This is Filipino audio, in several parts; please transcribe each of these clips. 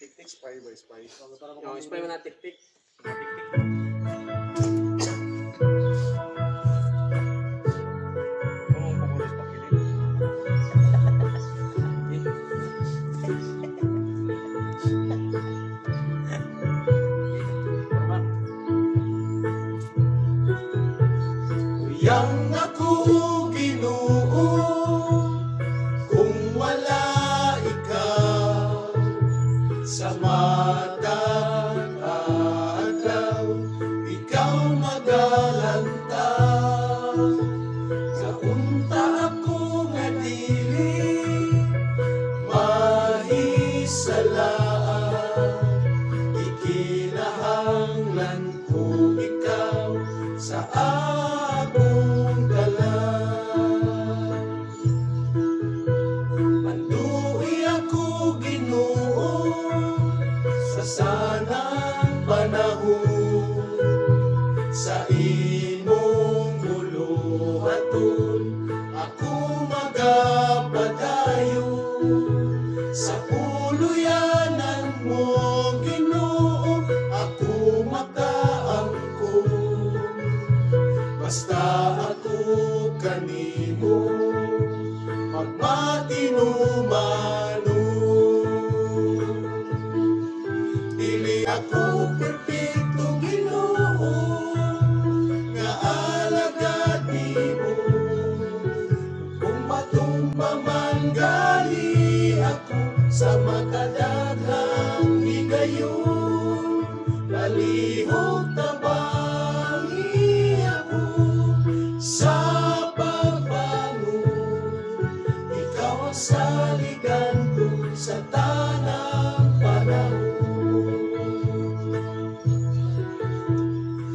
Tik-tik, spy by spy. Oh, spy mo na tik-tik. Yang ako Ginoo, kung wala ikaw sa matang adlaw, ikaw magalantang. Sa unta ako nga dili mahisalaan, ikinahanglan ko ikaw sa akong dalan. Manduhi ako Ginoo sa sanang panahon, sa imong buluhaton ako magapadayon. Sa uluyanan mo Ginoo ako makaangkon. Basta ako kanimo magmatinumano. Dili ako perpekto Ginoo nga alagad nimo. Kung matumba man gali ako sa makadaghang higayon, palihog tabangi ako sa pagbangon. Ikaw ang saligan ko sa tanang panahon.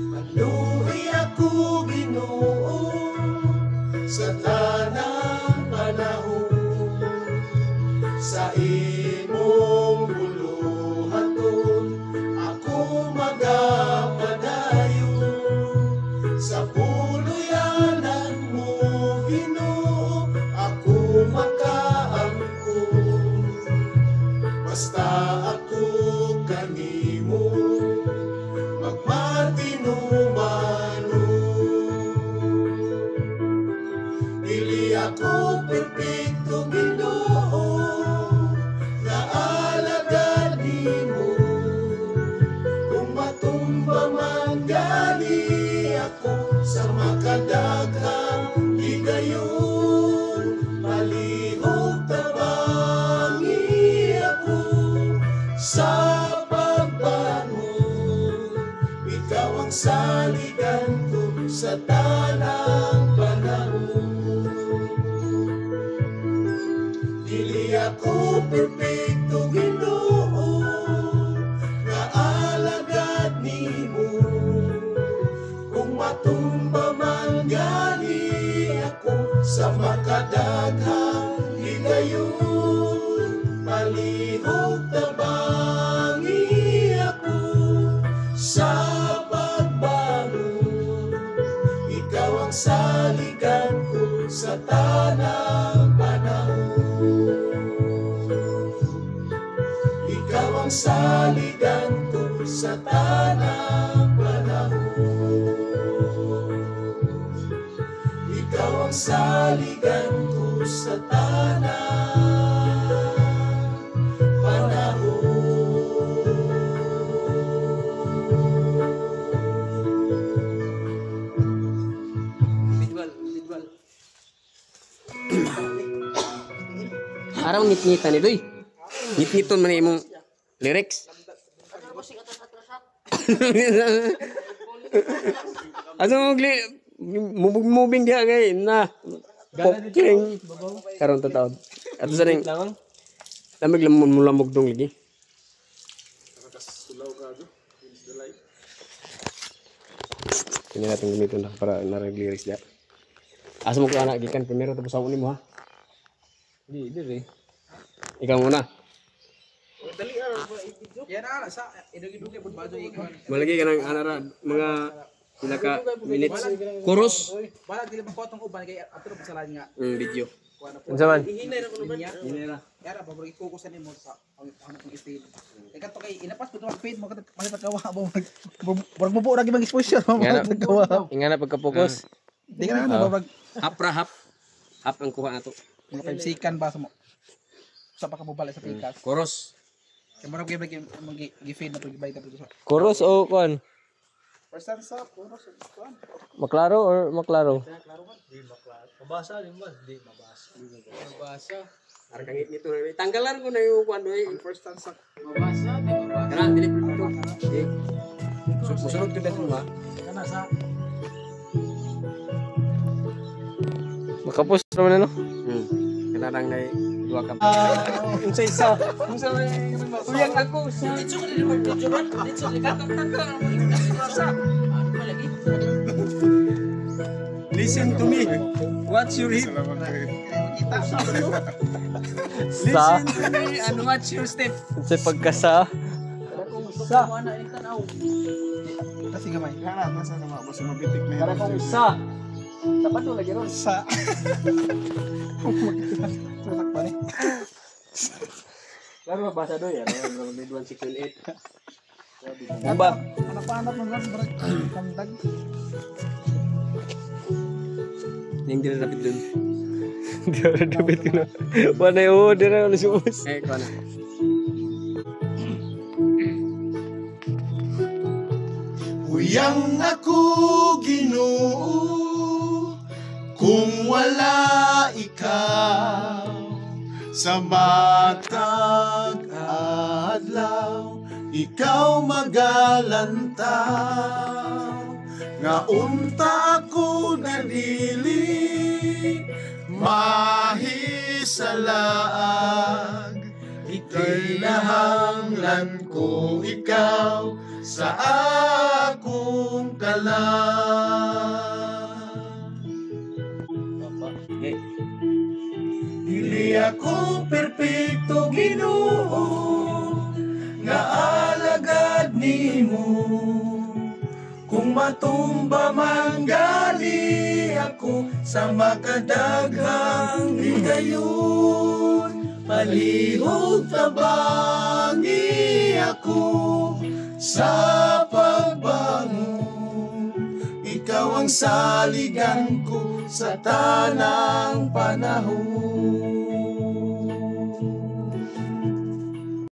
Maluhi ako Ginoo sa tanang panahon, sa imong buluhaton ako magapadayon. Sa puluyanan mo Ginoo ako makaangkon. Basta ako kanimo magmatinumano. Dili ako perpekto Ginoo nga alagad nimo. Kung matumba man gali ako sa makadaghang higayon, palihog tabangi ako sa pagbangon. Ikaw ang saligan ko sa tanang panahon. Dili ako perpekto Ginoo nga alagad nimo. Kung matumba man gali ako sa makadaghang higayon, palihog tabangi ako sa pagbangon. Ikaw ang saligan ko sa tanang panahon. Ikaw ang saligan ko sa tanang panahon. Ikaw ang saligan ko sa tanang panahon. Individual. Araw ngit-ngitan ni Doy. Ngit-ngiton man imong lyrics. Ano moving dia kay na pokling karon ta taon. Ato sa ning lamig lamog dong lagi. Nakakasulaw ka do. Finish the light. Kini natin gamiton na para na-lyrics dia. Asa mo ko anak gikan primero tapos ako nimo ha. Di re. Ikaw muna. Dali ara ba i-video? Yan ana sa idugi-dugi pud bajo ikon. Malagi ka ng anara mga pinaka minutes chorus Wala dili magkotong uban kay atro pasalan nga. video. Kuana po. Unsa man? Ihinay ra ko naman. Yara paborito ko sa nimo sa ang istil. Ikato kay inapas po mag feed mo kasi pagkawa mo. Murag mo po ra gibang exposure mo pagkawa. Ingana pagka-focus. Di ka na murag Hap. Hap ang kuha nato. mga 5 second ba sa mo. Sa pa ka mo balik sa pikas. Chorus. Kaya murag gibang gi-feed na to gibay ta po sa. Chorus o kuan? First and stop, chorus. Maklaro or maklaro? Mabasa din ba? Hindi mabasa. Arkangit nito na. Tanggalan ko na yung kuan doy. First and stop. Kana dili pito. Susunod ko dito ba? Kana sa Makapos naman ano? Kana lang na dua ka. Unsa isa? Unsa uyang ako sa dito ko dili mag-video ba? Dito sa taka. Listen to me. What's your hip? Kita sa Listen to me and watch your step. Sa pagkasa. sa ana ini tanaw. Kasi gamay. Kana nasa kama basta mabitik na. Para kung sa. Dapat mo lagi ron. Sa. Tutak pa ni. Claro mabasa do yan. Grade 1 section 8. Ba? Anak-anak mo lang brad. Kandag. Yang dire dapat dun. Dire dapat ko na. Wala yo dire na subos. Eh ko na. Uyang ako Ginoo kung wala ikaw sa matag adlaw ikaw magalantaw nga unta ako nadili mahisalaag ika'y nahanglan ko ikaw sa akong kalang. Dili ako perpekto Ginoo nga alagad nimo kung matumba man gali ako sa makadaghang higayon palihog tabangi ako sa pagbangon, ikaw ang saligan ko sa tanang panahon.